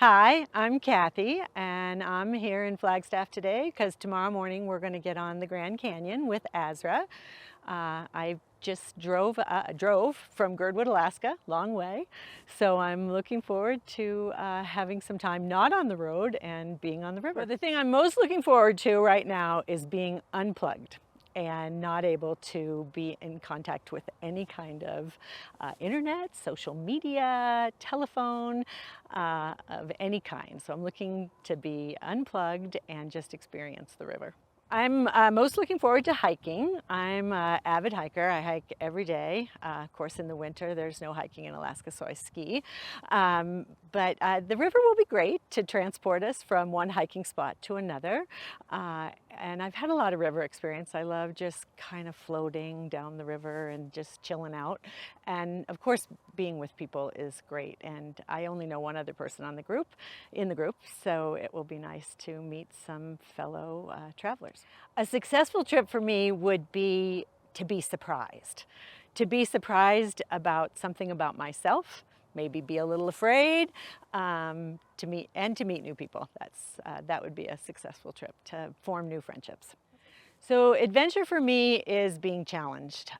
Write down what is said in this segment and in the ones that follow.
Hi, I'm Cathy, and I'm here in Flagstaff today because tomorrow morning we're going to get on the Grand Canyon with Azra. I just drove from Girdwood, Alaska, long way, so I'm looking forward to having some time not on the road and being on the river. But the thing I'm most looking forward to right now is being unplugged and not able to be in contact with any kind of internet, social media, telephone, of any kind. So I'm looking to be unplugged and just experience the river. I'm most looking forward to hiking. I'm an avid hiker. I hike every day. Of course, in the winter, there's no hiking in Alaska, so I ski. But the river will be great to transport us from one hiking spot to another. And I've had a lot of river experience. I love just kind of floating down the river and just chilling out. And of course, being with people is great. And I only know one other person in the group, so it will be nice to meet some fellow travelers. A successful trip for me would be to be surprised. To be surprised about something about myself, maybe be a little afraid, to meet new people. That would be a successful trip, to form new friendships. So adventure for me is being challenged,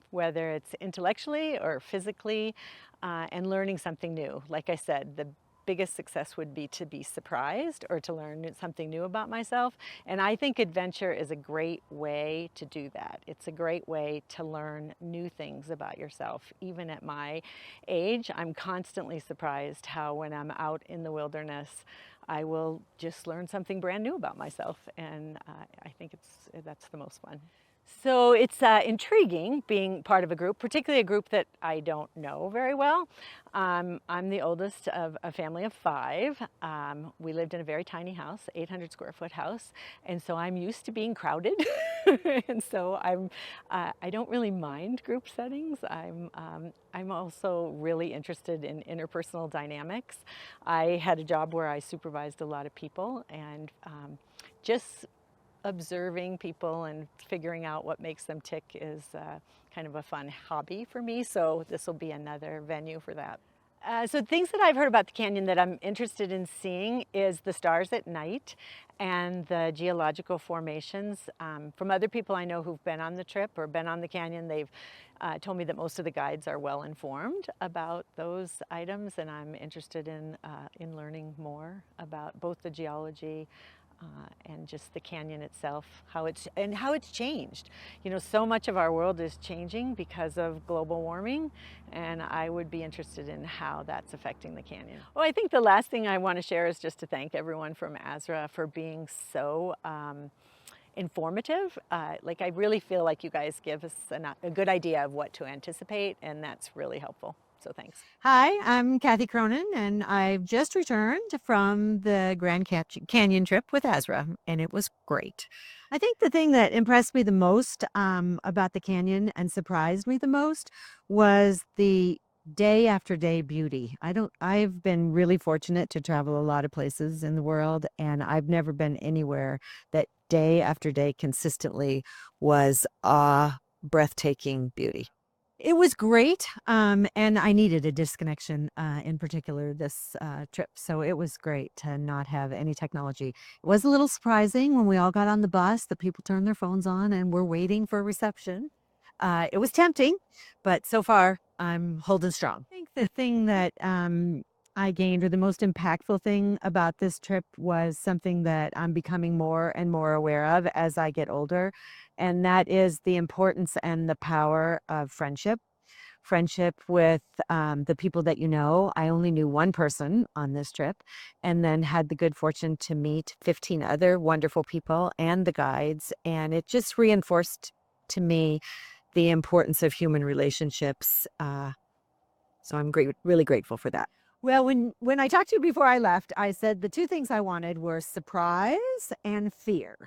whether it's intellectually or physically, and learning something new. Like I said, the biggest success would be to be surprised or to learn something new about myself. And I think adventure is a great way to do that. It's a great way to learn new things about yourself. Even at my age, I'm constantly surprised how when I'm out in the wilderness, I will just learn something brand new about myself, and I think that's the most fun. So it's intriguing being part of a group, particularly a group that I don't know very well. I'm the oldest of a family of five. We lived in a very tiny house, 800 square foot house, and so I'm used to being crowded. And so I don't really mind group settings. I'm also really interested in interpersonal dynamics. I had a job where I supervised a lot of people, and just observing people and figuring out what makes them tick is kind of a fun hobby for me. So this will be another venue for that. So things that I've heard about the canyon that I'm interested in seeing is the stars at night and the geological formations. From other people I know who've been on the trip or been on the canyon, they've told me that most of the guides are well informed about those items, and I'm interested in learning more about both the geology and just the canyon itself, how it's changed. You know, so much of our world is changing because of global warming, and I would be interested in how that's affecting the canyon. Well, I think the last thing I want to share is just to thank everyone from ASRA for being so informative. Like, I really feel like you guys give us a good idea of what to anticipate, and that's really helpful. So thanks. Hi, I'm Cathy Cronin, and I've just returned from the Canyon trip with Ezra, and it was great. I think the thing that impressed me the most about the canyon and surprised me the most was the day after day beauty. I've been really fortunate to travel a lot of places in the world, and I've never been anywhere that day after day consistently was breathtaking beauty. It was great, and I needed a disconnection, in particular this trip. So it was great to not have any technology. It was a little surprising when we all got on the bus, the people turned their phones on and were waiting for reception. It was tempting, but so far I'm holding strong. I think the thing that I gained, or the most impactful thing about this trip, was something that I'm becoming more and more aware of as I get older, and that is the importance and the power of friendship. Friendship with the people that you know. I only knew one person on this trip, and then had the good fortune to meet 15 other wonderful people and the guides, and it just reinforced to me the importance of human relationships. So I'm really grateful for that. Well, when I talked to you before I left, I said the two things I wanted were surprise and fear.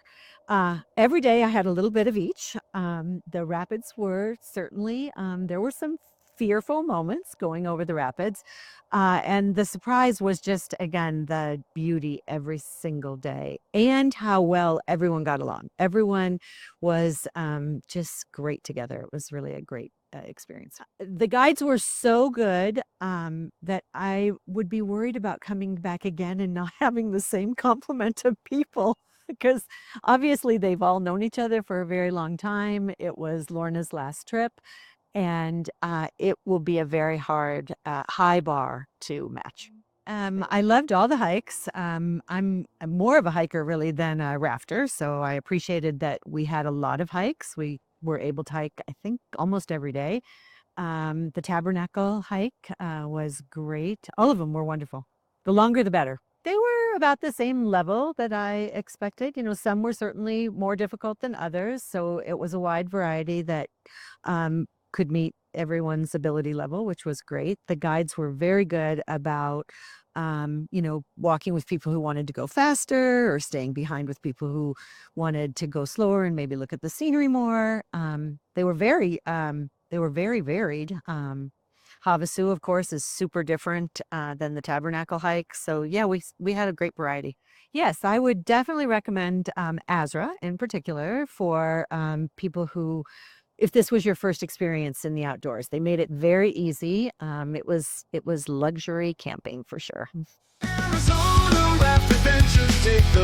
Every day I had a little bit of each. The rapids were certainly, there were some fearful moments going over the rapids. And the surprise was just, again, the beauty every single day and how well everyone got along. Everyone was just great together. It was really a great experience. The guides were so good that I would be worried about coming back again and not having the same complement of people because obviously they've all known each other for a very long time. It was Lorna's last trip, and it will be a very hard, high bar to match. I loved all the hikes. I'm more of a hiker really than a rafter, so I appreciated that we had a lot of hikes. We were able to hike, I think, almost every day. The Tabernacle hike was great. All of them were wonderful. The longer, the better. They were about the same level that I expected. You know, some were certainly more difficult than others, so it was a wide variety that could meet everyone's ability level, which was great. The guides were very good about, walking with people who wanted to go faster or staying behind with people who wanted to go slower and maybe look at the scenery more. They were very varied. Havasu, of course, is super different than the Tabernacle hike. So yeah, we had a great variety. Yes, I would definitely recommend Azra in particular for people who, if this was your first experience in the outdoors. They made it very easy. It was luxury camping for sure. Arizona raft adventures take the